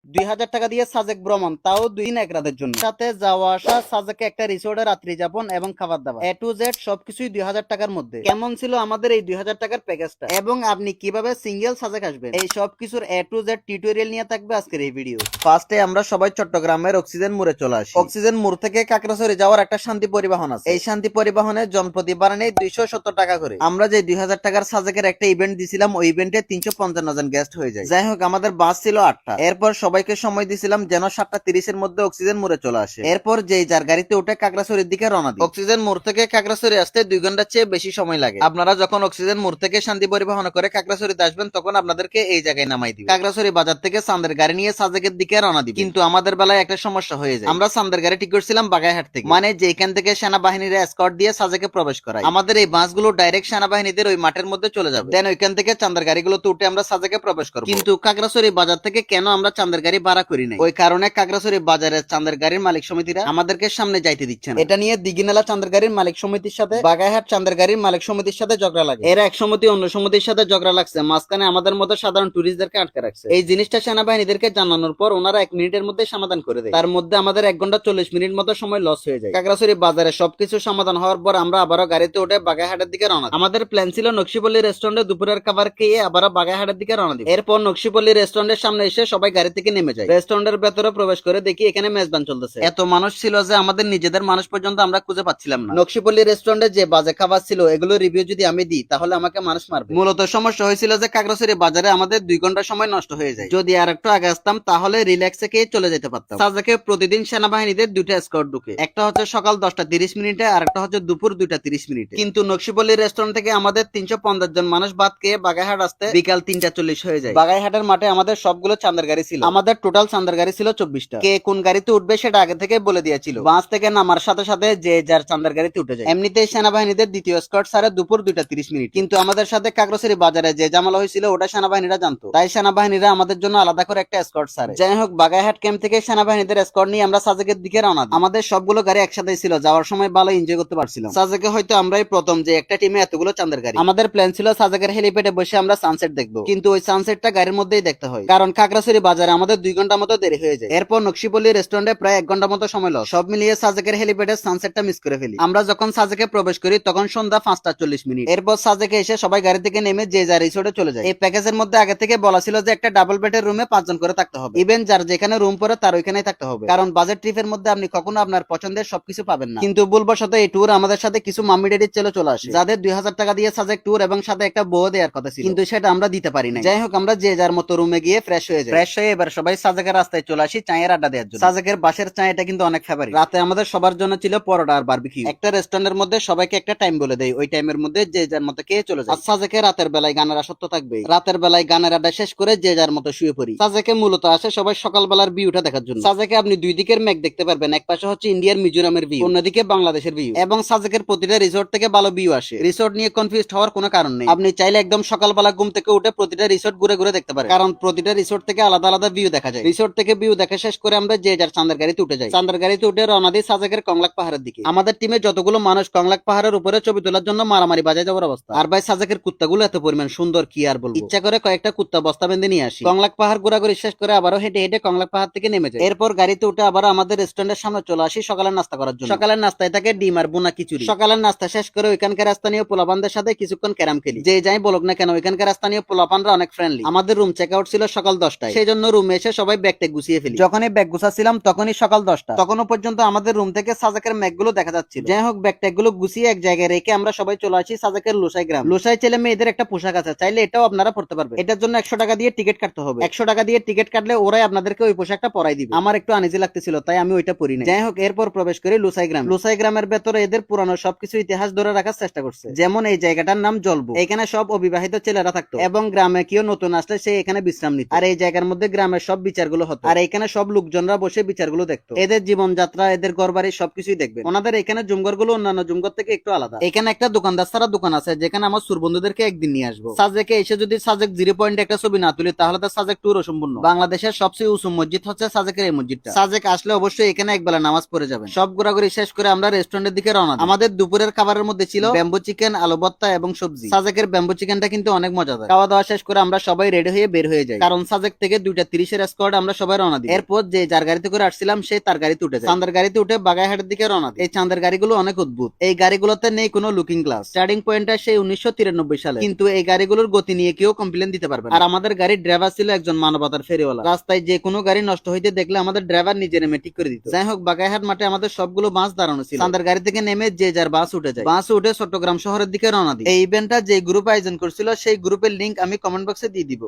2000 টাকা দিয়ে সাজেক ভ্রমণ, তাও 2 দিন 1 রাতের জন্য। সাথে যাওয়া আসা, সাজেকে একটা রিসোর্টে রাত্রি যাপন এবং খাবার দাবার, A to Z সবকিছুই 2000 টাকার মধ্যে। কেমন ছিল আমাদের এই 2000 টাকার প্যাকেজটা এবং আপনি কিভাবে সিঙ্গেল সাজেক আসবেন, এই সবকিছুর A to Z টিউটোরিয়াল নিয়ে থাকবে আজকের এই ভিডিও। ফার্স্টে আমরা সবাই চট্টগ্রামের অক্সিজেন মোড়ে চলে আসি। অক্সিজেন মোড় থেকে কাকড়াছড়ি যাওয়ার একটা শান্তি পরিবহন আছে। এই শান্তি পরিবহনের জনপ্রতি ভাড়া নেই 270 টাকা করে। আমরা যে 2000 টাকার সাজেকের একটা ইভেন্ট দিছিলাম, ওই ইভেন্টে 355 জন গেস্ট হয়ে যায়। যাই হোক, আমাদের বাস ছিল 8টা। এরপর সবাইকে সময় দিছিলাম যেন 7:30-এর মধ্যে অক্সিজেন মোড়ে চলে আসে। এরপর যেই যার গাড়িতে উঠে কাকড়াছড়ির দিকে রওনা দিই। অক্সিজেন মোড় থেকে কাকড়াছড়ি আসতে 2 ঘন্টার চেয়ে বেশি সময় লাগে। আপনারা যখন অক্সিজেন মোড় থেকে শান্তি পরিবহন করে কাকড়াছড়িতে আসবেন, তখন আপনাদেরকে এই জায়গায় নামাই দিবে। কাকড়াছড়ি বাজার থেকে চান্দের গাড়ি নিয়ে সাজেকের দিকে রওনা দিবে। কিন্তু আমাদের বেলায় একটা সমস্যা হয়ে যায়। আমরা চান্দের গাড়ি ঠিক করছিলাম বাগাইহাট থেকে, মানে যেখান থেকে সেনাবাহিনীর এসকর্ট দিয়ে সাজেকে প্রবেশ করায়। আমাদের এই বাসগুলো ডাইরেক্ট সেনাবাহিনীদের ওই মাঠের মধ্যে চলে যাবে। দেন ওইখান থেকে চান্দের গাড়িগুলোতে উঠে আমরা সাজেকে প্রবেশ করব। কিন্তু কাকড়াছড়ি বাজার থেকে কেন আমরা চান্দের গাড়ি ভাড়া করি নাই, ওই কারণে কাকড়াছড়ি বাজারের চান্দের গাড়ির মালিক সমিতিরা আমাদেরকে সামনে যাইতে দিচ্ছে না। এটা নিয়ে দিঘিনালা চান্দের গাড়ির মালিক সমিতির সাথে বাগাইহাট চান্দের গাড়ির মালিক সমিতির সাথে ঝগড়া লাগে। এরা এক সমিতি অন্য সমিতির সাথে ঝগড়া লাগছে, মাঝখানে আমাদের মতো সাধারণ টুরিস্টদেরকে আটকে রাখছে। এই জিনিসটা সেনাবাহিনীদেরকে জানানোর পর ওনারা 1 মিনিটের মধ্যে সমাধান করে দেয়। তার মধ্যে আমাদের 1 ঘন্টা 40 মিনিট মতো সময় লস হয়ে যায়। কাকড়াছড়ি বাজারে সবকিছু সমাধান হওয়ার পর আমরা আবারও গাড়িতে উঠে বাগাইহাটের দিকে রওনা দিই। আমাদের প্ল্যান ছিল নকশিপল্লী রেস্টুরেন্টে দুপুরের খাবার খেয়ে আবারও বাগাইহাটের দিকে রওনা দিই। এরপর নকশিপল্লী রেস্টুরেন্টের সামনে এসে সবাই গাড়ি থেকে নেমে যায়। রেস্টুরেন্টের ভেতরে প্রবেশ করে দেখি এখানে মেজবান চলতেছে। এত মানুষ ছিল যে আমাদের নিজেদের মানুষ পর্যন্ত আমরা খুঁজে পাচ্ছিলাম না। নকশিপল্লী রেস্টুরেন্টে যে বাজে খাবার ছিল, এগুলো রিভিউ যদি আমি দিই তাহলে আমাকে মানুষ মারবে। মূলত সমস্যা হয়েছিল যে কাকড়াছড়ি বাজারে আমাদের 2 ঘন্টা সময় নষ্ট হয়ে যায়। যদি আর একটু আগে আসতাম তাহলে রিল্যাক্সে খেয়ে চলে যেতে পারতাম। সাজেকে প্রতিদিন সেনাবাহিনীদের 2টা এসকর্ট ঢুকে, একটা হচ্ছে সকাল 10:30 আর একটা হচ্ছে দুপুর 2:30। কিন্তু নকশিপল্লী রেস্টুরেন্ট থেকে আমাদের 350 জন মানুষ ভাত খেয়ে বাগাইহাট আসতে বিকাল 3:40 হয়ে যায়। বাগাইহাটের মাঠে আমাদের সবগুলো চান্দের গাড়ি ছিল। আমাদের টোটাল চান্দের গাড়ি ছিল 24টা। কে কোন গাড়িতে উঠবে সেটা আগে থেকে বলে দিয়েছিল। বাস থেকে নামার সাথে সাথে যে যার চান্দের গাড়িতে উঠে যায়। এমনিতেই সেনাবাহিনীদের দ্বিতীয় এসকর্ট সারে দুপুর 2:30। কিন্তু আমাদের সাথে কাকড়াছড়ি বাজারে যে ঝামেলা হয়েছিল ওটা সেনাবাহিনীরা জানতো, তাই সেনাবাহিনীরা আমাদের জন্য আলাদা করে একটা এসকর্ট সারে। যাই হোক, বাগাইহাট ক্যাম্প থেকে সেনাবাহিনীদের এসকর্ট নিয়ে আমরা সাজেকের দিকে রওনা দিই। আমাদের সবগুলো গাড়ি একসাথে ছিল, যাওয়ার সময় ভালো এনজয় করতে পারছিলাম। সাজেকে হয়তো আমরাই প্রথম যে একটা টিমে এতগুলো চান্দের গাড়ি। আমাদের প্ল্যান ছিল সাজেকের হেলিপ্যাডে বসে আমরা সানসেট দেখবো, কিন্তু ওই সানসেটটা গাড়ির মধ্যেই দেখতে হয়, কারণ কাকড়াছড়ি বাজারে আমাদের 2 ঘন্টা মতো দেরি হয়ে যায়। এরপর নকশিপল্লী রেস্টুরেন্টে প্রায় 1 ঘন্টা মতো সময় লস। সব মিলিয়ে সাজেকের হেলিপ্যাডের সানসেটটা মিস করে ফেলি। আমরা যখন সাজেকে প্রবেশ করি তখন সন্ধ্যা 5:40। এরপর সাজেকে এসে সবাই গাড়ি থেকে নেমে যে যার রিসোর্টে চলে যায়। এই প্যাকেজের মধ্যে আগে থেকে বলা ছিল যে একটা ডাবল বেডের রুমে 5 জন করে থাকতে হবে। ইভেন যার যেখানে রুম পরে তার ওইখানেই থাকতে হবে, কারণ বাজেট ট্রিপের মধ্যে আপনি কখনো আপনার পছন্দের সবকিছু পাবেন না। কিন্তু ভুলবশত এই ট্যুর আমাদের সাথে কিছু মাম্মি ড্যাডির চলে আসে, যাদের 2000 টাকা দিয়ে সাজেক ট্যুর এবং সাথে একটা বউ দেওয়ার কথা ছিল, কিন্তু সেটা আমরা দিতে পারি না। যাই হোক, আমরা যে যার মতো রুমে গিয়ে ফ্রেশ হয়ে যাই। ফ্রেশ হয়ে এবার সবাই সাজেকের রাস্তায় চলে আসি চায়ের আড্ডা দেওয়ার জন্য। সাজেকের বাসের চা এটা কিন্তু অনেক ফেভারিট। রাতে আমাদের সবার জন্য ছিল পরোটা আর বারবিকিউ। একটা রেস্টুরেন্টের মধ্যে সবাইকে একটা টাইম বলে দেয়, ওই টাইমের মধ্যে যে যার মতো খেয়ে চলে যায়। সাজেকে রাতের বেলায় গানের আসক্ত থাকবে। রাতের বেলায় গানের আড্ডা শেষ করে যে যার মতো শুয়ে পড়ি। সাজেকে মূলত আসে সবাই সকালবেলার ভিউটা দেখার জন্য। সাজেকে আপনি 2 দিকের মেঘ দেখতে পারবেন, এক পাশে হচ্ছে ইন্ডিয়ার মিজোরামের ভিউ, অন্যদিকে বাংলাদেশের ভিউ। এবং সাজেকের প্রতিটা রিসোর্ট থেকে ভালো ভিউ আসে। রিসোর্ট নিয়ে কনফিউজড হওয়ার কোনো কারণ নেই। আপনি চাইলে একদম সকালবেলা ঘুম থেকে উঠে প্রতিটা রিসোর্ট ঘুরে ঘুরে দেখতে পারেন, কারণ প্রতিটা রিসোর্ট থেকে আলাদা আলাদা ভিউ দেখা যায়। রিসোর্ট থেকে ভিউ দেখা শেষ করে আমরা যে যার চান্দের গাড়িতে উঠে যাই। চান্দের গাড়িতে উঠে রওনা দিই সাজেকের কংলাক পাহাড়ের দিকে। আমাদের টিমে যতগুলো মানুষ কংলাক পাহাড়ের উপরে ছবি তোলার জন্য মারামারি বাজায় যাওয়ার অবস্থা। আর ভাই সাজেকের কুত্তাগুলো এত পরিমাণ সুন্দর কি আর বলবো। ইচ্ছা করে কয়েকটা কুত্তা বস্তা বেঁধে নিয়ে আসি। কংলাক পাহাড় ঘোরাঘুরি শেষ করে আবারও হেঁটে হেঁটে কংলাক পাহাড় থেকে নেমে যায়। এরপর গাড়িতে উঠে আবার আমাদের রেস্টুরেন্টের সামনে চলে আসি সকালের নাস্তা করার জন্য। সকালের নাস্তায় থাকে ডিম আর বোনা খিচুড়ি। সকালের নাস্তা শেষ করে ওইখানকার স্থানীয় পোলাপানদের সাথে কিছুক্ষণ ক্যারাম খেলি। যে যাই বলুক না কেন ওইখানকার স্থানীয় পোলাপানরা অনেক ফ্রেন্ডলি। আমাদের রুম চেক আউট ছিল সকাল 10টায়, সেই জন্য রুমে এসে সবাই ব্যাগ ট্যাগ গুছিয়ে ফেলি। যখনই ব্যাগ গুছাচ্ছিলাম তখনই সকাল 10টা, তখনও পর্যন্ত আমাদের রুম থেকে সাজেকের ম্যাগগুলো দেখা যাচ্ছিল। যাই হোক, ব্যাগ ট্যাগ গুলো গুছিয়ে এক জায়গায় রেখে আমরা সবাই চলে আসি সাজেকের লোসাই গ্রাম। লোসাই ছেলে মেয়েদের একটা পোশাক আছে, চাইলে এটাও আপনারা পড়তে পারবেন। এটার জন্য 100 টাকা দিয়ে টিকিট কাটতে হবে। 100 টাকা দিয়ে টিকিট কাটলে ওরাই আপনাদেরকে ওই পোশাকটা পরাই দিবে। আমার একটু আনিজি লাগতেছিল তাই আমি ওইটা পরি না। যাই হোক, এরপর প্রবেশ করি লোসাই গ্রাম। লোসাই গ্রামের ভেতরে এদের পুরানো সবকিছু ইতিহাস ধরে রাখার চেষ্টা করছে। যেমন এই জায়গাটার নাম জলবু, এখানে সব অবিবাহিত ছেলেরা থাকতো এবং গ্রামে কেউ নতুন আসলে সে এখানে বিশ্রাম নিত। আর এই জায়গার মধ্যে গ্রামের সব বিচারগুলো হতো, আর এখানে সব লোকজনরা বসে বিচারগুলো দেখতো। এদের জীবনযাত্রা, এদের ঘরবাড়ি সবকিছুই দেখবেন। ওনাদের এখানে জুমঘর গুলো অন্যান্য জুমঘর থেকে একটু আলাদা। এখানে একটা দোকানদার ছাড়া দোকান আছে যেখানে আমার সুর বন্ধুদেরকে একদিন নিয়ে আসবো। সাজেকে এসে যদি সাজেক 0 পয়েন্ট একটা ছবি না তুলি তাহলে তার সাজেক ট্যুর অসম্পূর্ণ। বাংলাদেশের সবচেয়ে উঁচু মসজিদ হচ্ছে সাজেকের এই মসজিদটা। সাজেক আসলে অবশ্যই এখানে একবেলা নামাজ পড়ে যাবেন। সব ঘোরাঘুরি শেষ করে আমরা রেস্টুরেন্টের দিকে রওনা দিই। আমাদের দুপুরের খাবারের মধ্যে ছিল ব্যাম্বু চিকেন, আলু ভর্তা এবং সবজি। সাজেকের ব্যাম্বু চিকেনটা কিন্তু অনেক মজাদার। খাওয়া দাওয়া শেষ করে আমরা সবাই রেডি হয়ে বের হয়ে যাই, কারণ সাজেক থেকে 2:30 পুলিশের স্কোয়াড আমরা সবাই রওনা দিই। এরপর যে যার গাড়িতে করে আসছিলাম সে তার গাড়িতে উঠে যায়। চাঁদের গাড়িতে উঠে বাগাইহাটের দিকে রওনা দিই। এই চাঁদের গাড়িগুলো অনেক অদ্ভুত। এই গাড়িগুলোতে নেই কোনো লুকিং গ্লাস। স্টার্টিং পয়েন্টটা সেই 1993 সালে, কিন্তু এই গাড়িগুলোর গতি নিয়ে কেউ কমপ্লেন দিতে পারবে না। আর আমাদের গাড়ির ড্রাইভার ছিল একজন মানবতার ফেরিওয়ালা। রাস্তায় যে কোনো গাড়ি নষ্ট হইতে দেখলে আমাদের ড্রাইভার নিজে নেমে ঠিক করে দিত। যাই হোক, বাগাইহাট মাঠে আমাদের সবগুলো বাস দাঁড়ানো ছিল। চাঁদের গাড়ি থেকে নেমে যে যার বাস উঠে যায়। বাস উঠে চট্টগ্রাম শহরের দিকে রওনা দিই। এই ইভেন্টটা যে গ্রুপ আয়োজন করছিল সেই গ্রুপের লিংক আমি কমেন্ট বক্সে দিয়ে দিব।